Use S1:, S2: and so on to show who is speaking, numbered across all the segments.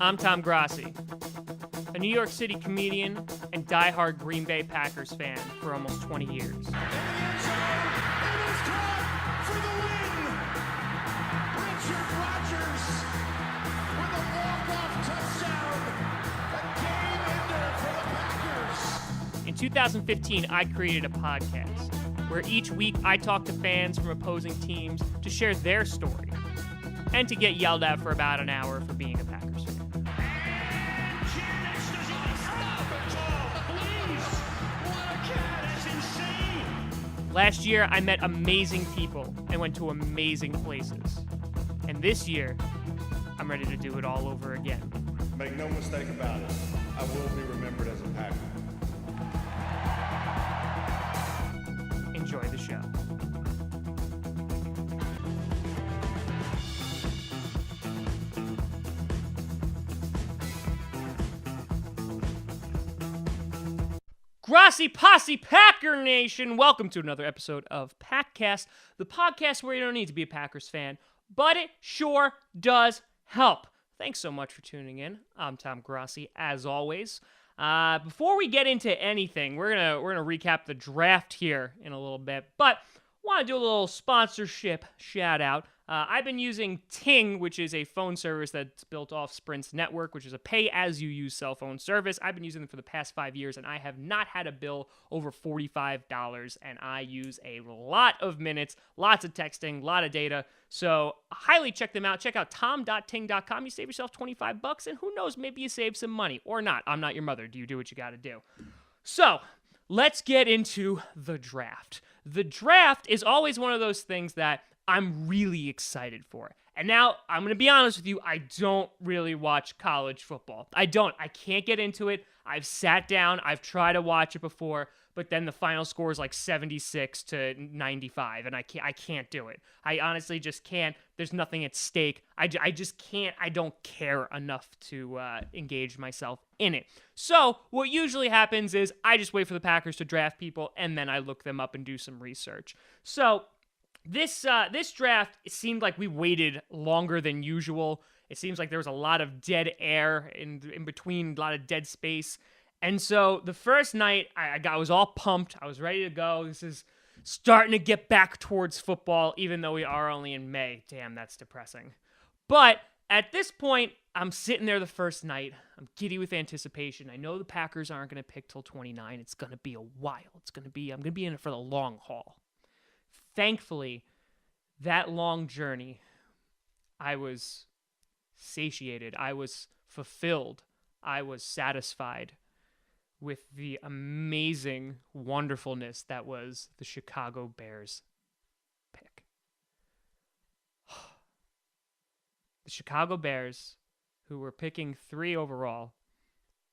S1: I'm Tom Grassi, a New York City comedian and diehard Green Bay Packers fan for almost 20 years.
S2: It is caught for the win. Richard Rodgers with a walk-off touchdown. A game ender for the Packers.
S1: In 2015, I created a podcast where each week I talk to fans from opposing teams to share their story and to get yelled at for about an hour for being a Packers fan. Last year, I met amazing people and went to amazing places. And this year, I'm ready to do it all over again.
S3: Make no mistake about it, I will be remembered as a Packer.
S1: Enjoy the show. Grassi Posse Packer Nation, welcome to another episode of Packcast, the podcast where you don't need to be a Packers fan, but it sure does help. Thanks so much for tuning in. I'm Tom Grassi, as always. Before we get into anything, we're gonna recap the draft here in a little bit, but want to do a little sponsorship shout out. I've been using Ting, which is a phone service that's built off Sprint's network, which is a pay-as-you-use cell phone service. I've been using them for the past 5 years, and I have not had a bill over $45, and I use a lot of minutes, lots of texting, a lot of data. So highly check them out. Check out tom.ting.com. You save yourself $25, and who knows, maybe you save some money or not. I'm not your mother. You do what you got to do. So let's get into the draft. The draft is always one of those things that I'm really excited for. And now, I'm going to be honest with you, I don't really watch college football. I can't get into it. I've sat down, I've tried to watch it before, but then the final score is like 76 to 95, and I can't do it. I honestly just can't. There's nothing at stake. I just can't. I don't care enough to engage myself in it. So what usually happens is I just wait for the Packers to draft people, and then I look them up and do some research. So this draft, it seemed like we waited longer than usual. It seems like there was a lot of dead air in between, a lot of dead space. And so the first night, I was all pumped. I was ready to go. This is starting to get back towards football, even though we are only in May. Damn, that's depressing. But at this point, I'm sitting there the first night. I'm giddy with anticipation. I know the Packers aren't going to pick till 29. It's going to be a while. I'm going to be in it for the long haul. Thankfully, that long journey, I was satiated. I was fulfilled. I was satisfied with the amazing wonderfulness that was the Chicago Bears pick. The Chicago Bears, who were picking 3 overall,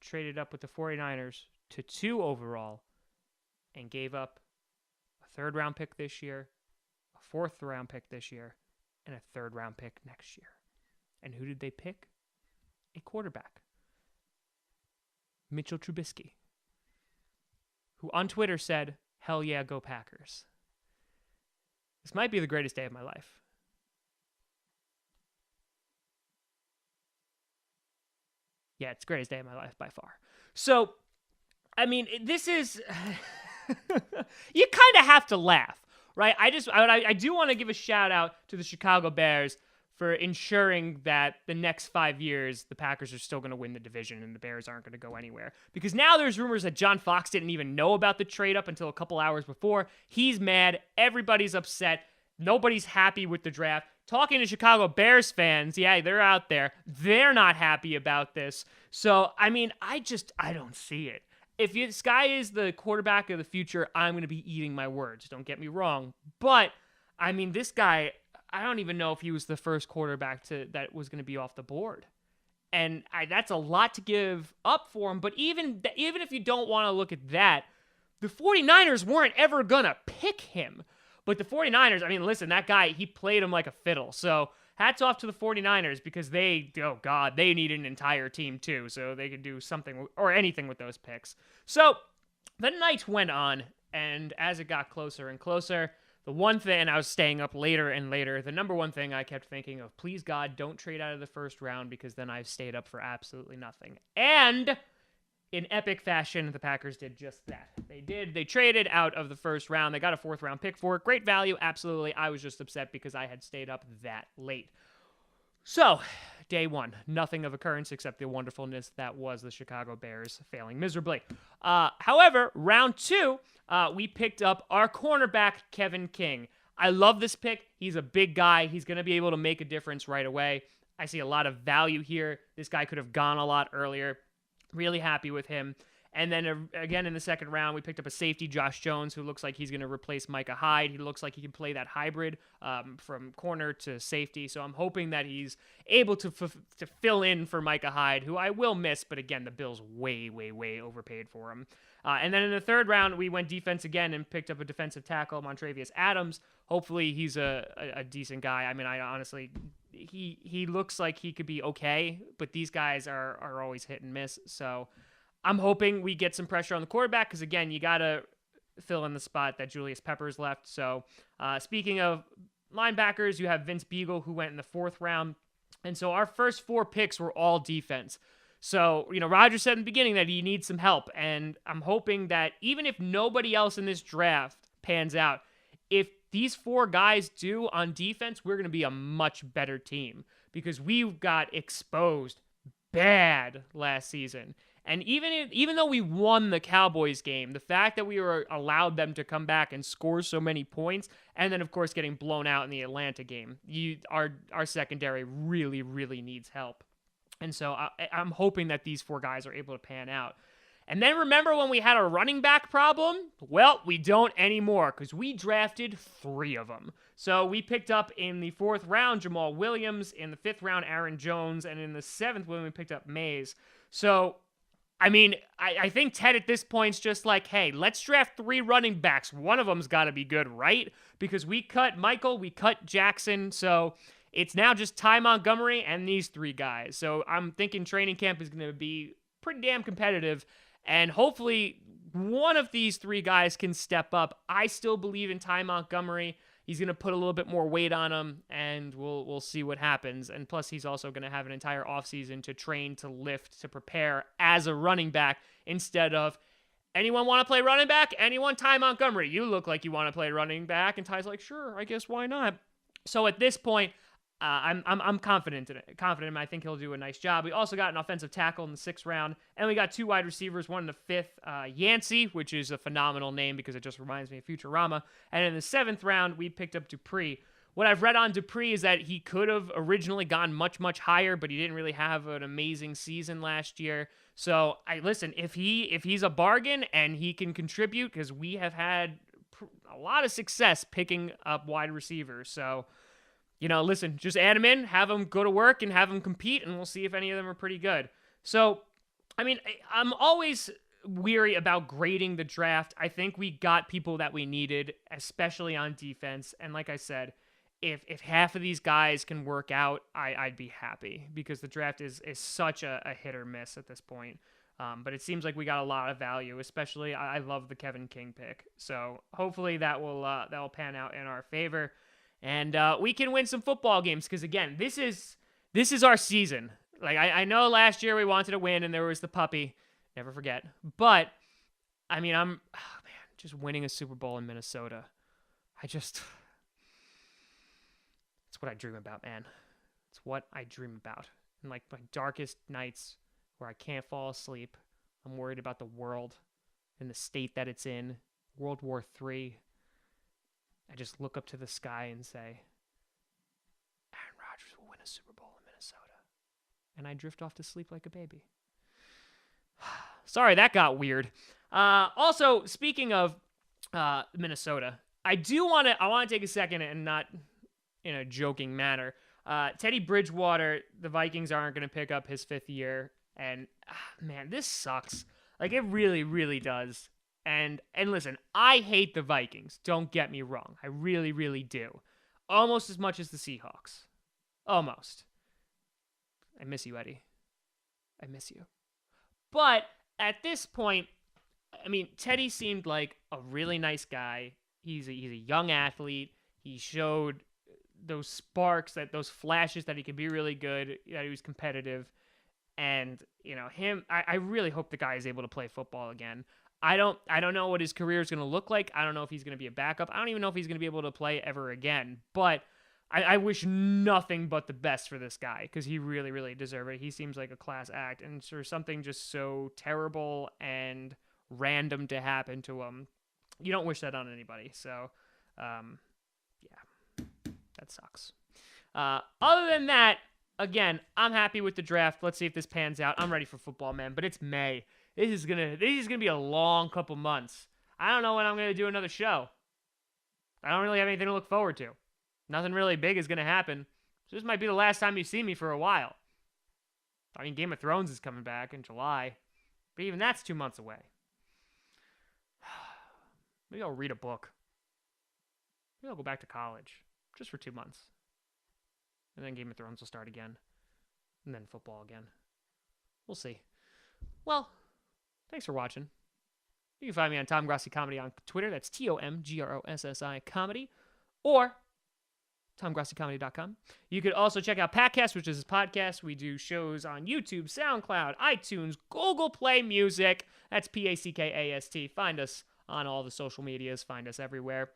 S1: traded up with the 49ers to 2 overall and gave up a 3rd-round pick this year, a 4th-round pick this year, and a 3rd-round pick next year. And who did they pick? A quarterback, Mitchell Trubisky, who on Twitter said, "Hell yeah, go Packers." This might be the greatest day of my life. Yeah, it's the greatest day of my life by far. So, I mean, this is... you kind of have to laugh, right? I do want to give a shout out to the Chicago Bears for ensuring that the next 5 years, the Packers are still going to win the division and the Bears aren't going to go anywhere. Because now there's rumors that John Fox didn't even know about the trade up until a couple hours before. He's mad. Everybody's upset. Nobody's happy with the draft. Talking to Chicago Bears fans, yeah, they're out there. They're not happy about this. So, I mean, I don't see it. If this guy is the quarterback of the future, I'm going to be eating my words. Don't get me wrong. But, I mean, this guy, I don't even know if he was the first quarterback that was going to be off the board. And that's a lot to give up for him. But even if you don't want to look at that, the 49ers weren't ever going to pick him. But the 49ers, I mean, listen, that guy, he played him like a fiddle. So hats off to the 49ers because they need an entire team too. So they could do something or anything with those picks. So the night went on, and as it got closer and closer, The one thing, I was staying up later and later, the number one thing I kept thinking of, please God, don't trade out of the first round, because then I've stayed up for absolutely nothing. And in epic fashion, the Packers did just that. They traded out of the first round. They got a 4th round pick for it. Great value, absolutely. I was just upset because I had stayed up that late. So, day one, nothing of occurrence except the wonderfulness that was the Chicago Bears failing miserably. However, round 2, we picked up our cornerback, Kevin King. I love this pick. He's a big guy. He's going to be able to make a difference right away. I see a lot of value here. This guy could have gone a lot earlier. Really happy with him. And then again in the second round, we picked up a safety, Josh Jones, who looks like he's going to replace Micah Hyde. He looks like he can play that hybrid from corner to safety. So I'm hoping that he's able to fill in for Micah Hyde, who I will miss. But again, the Bills way, way, way overpaid for him. And then in the third round, we went defense again and picked up a defensive tackle, Montravius Adams. Hopefully he's a decent guy. I mean, I honestly, he looks like he could be okay, but these guys are always hit and miss. So I'm hoping we get some pressure on the quarterback because, again, you got to fill in the spot that Julius Peppers left. So speaking of linebackers, you have Vince Beagle, who went in the 4th round. And so our first 4 picks were all defense. So, Roger said in the beginning that he needs some help. And I'm hoping that even if nobody else in this draft pans out, if these 4 guys do on defense, we're going to be a much better team because we got exposed bad last season. And even though we won the Cowboys game, the fact that we were allowed them to come back and score so many points, and then, of course, getting blown out in the Atlanta game, our secondary really, really needs help. And so I'm hoping that these 4 guys are able to pan out. And then remember when we had a running back problem? Well, we don't anymore because we drafted 3 of them. So we picked up in the 4th round Jamal Williams, in the 5th round Aaron Jones, and in the 7th when we picked up Mays. So I mean, I think Ted at this point is just like, hey, let's draft 3 running backs. One of them's got to be good, right? Because we cut Michael, we cut Jackson, so it's now just Ty Montgomery and these 3 guys. So I'm thinking training camp is going to be pretty damn competitive, and hopefully one of these 3 guys can step up. I still believe in Ty Montgomery. He's going to put a little bit more weight on him, and we'll see what happens. And plus, he's also going to have an entire offseason to train, to lift, to prepare as a running back instead of, anyone want to play running back? Anyone? Ty Montgomery, you look like you want to play running back. And Ty's like, sure, I guess why not? So at this point, I'm confident in it. Confident in him. I think he'll do a nice job. We also got an offensive tackle in the 6th round, and we got 2 wide receivers, one in the 5th, Yancey, which is a phenomenal name because it just reminds me of Futurama. And in the 7th round, we picked up Dupree. What I've read on Dupree is that he could have originally gone much, much higher, but he didn't really have an amazing season last year. So listen, if he's a bargain and he can contribute, because we have had a lot of success picking up wide receivers. So listen, just add them in, have them go to work, and have them compete, and we'll see if any of them are pretty good. So, I mean, I'm always weary about grading the draft. I think we got people that we needed, especially on defense. And like I said, if half of these guys can work out, I'd be happy because the draft is such a hit or miss at this point. But it seems like we got a lot of value, especially I love the Kevin King pick. So hopefully that will pan out in our favor. And we can win some football games because, again, this is our season. Like, I know last year we wanted to win and there was the puppy. Never forget. But, I mean, just winning a Super Bowl in Minnesota. It's what I dream about, man. It's what I dream about. In, like, my darkest nights where I can't fall asleep, I'm worried about the world and the state that it's in, World War III. I just look up to the sky and say, Aaron Rodgers will win a Super Bowl in Minnesota. And I drift off to sleep like a baby. Sorry, that got weird. Also, speaking of Minnesota, I want to take a second and not in a joking manner. Teddy Bridgewater, the Vikings aren't going to pick up his 5th year. And, man, this sucks. Like, it really, really does. And listen, I hate the Vikings. Don't get me wrong. I really, really do. Almost as much as the Seahawks. Almost. I miss you, Eddie. I miss you. But at this point, I mean, Teddy seemed like a really nice guy. he's a young athlete. He showed those sparks, those flashes that he could be really good, that he was competitive. And, I really hope the guy is able to play football again. I don't know what his career is going to look like. I don't know if he's going to be a backup. I don't even know if he's going to be able to play ever again. But I wish nothing but the best for this guy, because he really, really deserves it. He seems like a class act. And for something just so terrible and random to happen to him, you don't wish that on anybody. So, yeah, that sucks. Other than that, again, I'm happy with the draft. Let's see if this pans out. I'm ready for football, man. But it's May. This is gonna be a long couple months. I don't know when I'm gonna do another show. I don't really have anything to look forward to. Nothing really big is gonna happen. So this might be the last time you see me for a while. I mean, Game of Thrones is coming back in July, but even that's 2 months away. Maybe I'll read a book. Maybe I'll go back to college just for 2 months, and then Game of Thrones will start again, and then football again. We'll see. Well, thanks for watching. You can find me on Tom Grossi Comedy on Twitter. That's TomGrossi Comedy. Or TomGrossiComedy.com. You could also check out Patcast, which is his podcast. We do shows on YouTube, SoundCloud, iTunes, Google Play Music. That's Packast. Find us on all the social medias. Find us everywhere.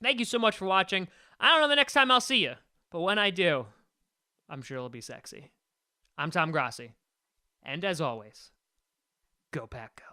S1: Thank you so much for watching. I don't know the next time I'll see you, but when I do, I'm sure it'll be sexy. I'm Tom Grossi. And as always, go Pack Go.